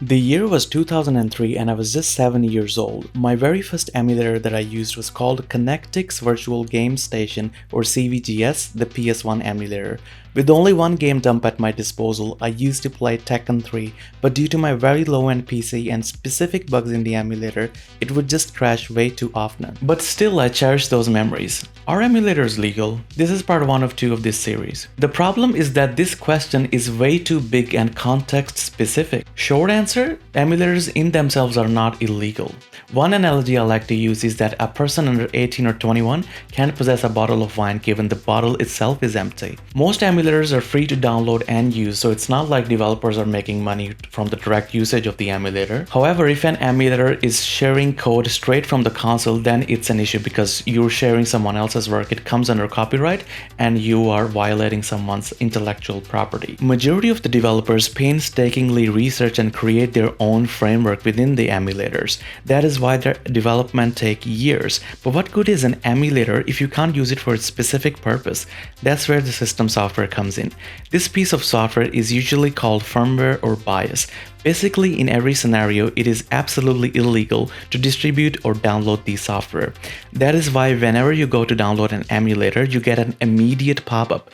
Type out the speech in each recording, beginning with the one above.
The year was 2003 and I was just 7 years old. My very first emulator that I used was called Connectix Virtual Game Station or CVGS, the PS1 emulator. With only one game dump at my disposal, I used to play Tekken 3, but due to my very low-end PC and specific bugs in the emulator, it would just crash way too often. But still, I cherish those memories. Are emulators legal? This is part 1 of 2 of this series. The problem is that this question is way too big and context specific. Short answer, emulators in themselves are not illegal. One analogy I like to use is that a person under 18 or 21 can't possess a bottle of wine given the bottle itself is empty. Most emulators are free to download and use, so it's not like developers are making money from the direct usage of the emulator. However, if an emulator is sharing code straight from the console, then it's an issue because you're sharing someone else's work. It comes under copyright and you are violating someone's intellectual property. Majority of the developers painstakingly research and create their own framework within the emulators. That is why their development take years. But what good is an emulator if you can't use it for its specific purpose? That's where the system software comes in. This piece of software is usually called firmware or BIOS. Basically, in every scenario, it is absolutely illegal to distribute or download the software. That is why whenever you go to download an emulator, you get an immediate pop-up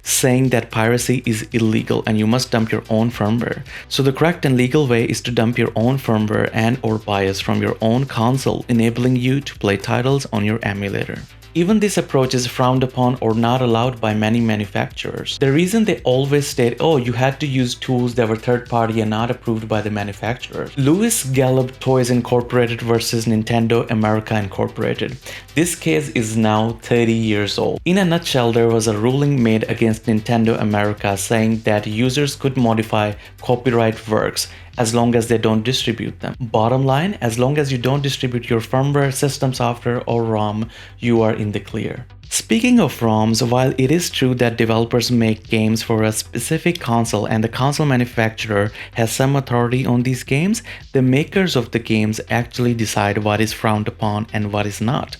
saying that piracy is illegal and you must dump your own firmware. So the correct and legal way is to dump your own firmware and or BIOS from your own console, enabling you to play titles on your emulator. Even this approach is frowned upon or not allowed by many manufacturers. The reason they always state, oh, you had to use tools that were third-party and not approved by the manufacturer. Lewis Gallup Toys Incorporated versus Nintendo America Incorporated. This case is now 30 years old. In a nutshell, there was a ruling made against Nintendo America saying that users could modify copyright works as long as they don't distribute them. Bottom line, as long as you don't distribute your firmware, system software, or ROM, you are in the clear. Speaking of ROMs, while it is true that developers make games for a specific console and the console manufacturer has some authority on these games, the makers of the games actually decide what is frowned upon and what is not.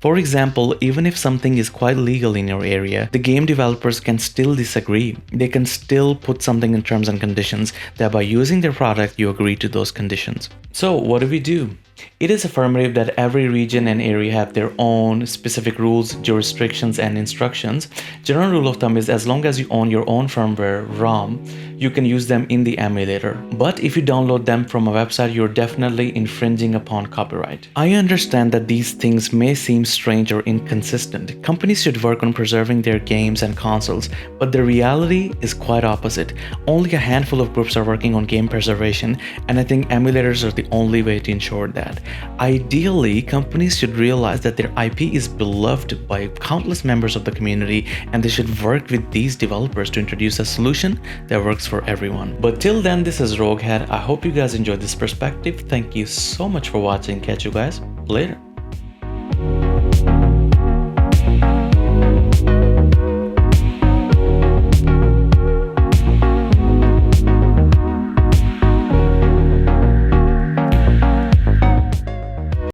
For example, even if something is quite legal in your area, the game developers can still disagree. They can still put something in terms and conditions that by using their product, you agree to those conditions. So what do? It is affirmative that every region and area have their own specific rules, jurisdictions, and instructions. General rule of thumb is as long as you own your own firmware, ROM, you can use them in the emulator. But if you download them from a website, you're definitely infringing upon copyright. I understand that these things may seem strange or inconsistent. Companies should work on preserving their games and consoles, but the reality is quite opposite. Only a handful of groups are working on game preservation, and I think emulators are the only way to ensure that. Ideally, companies should realize that their IP is beloved by countless members of the community and they should work with these developers to introduce a solution that works for everyone. But till then, this is Roguehead. I hope you guys enjoyed this perspective. Thank you so much for watching. Catch you guys later.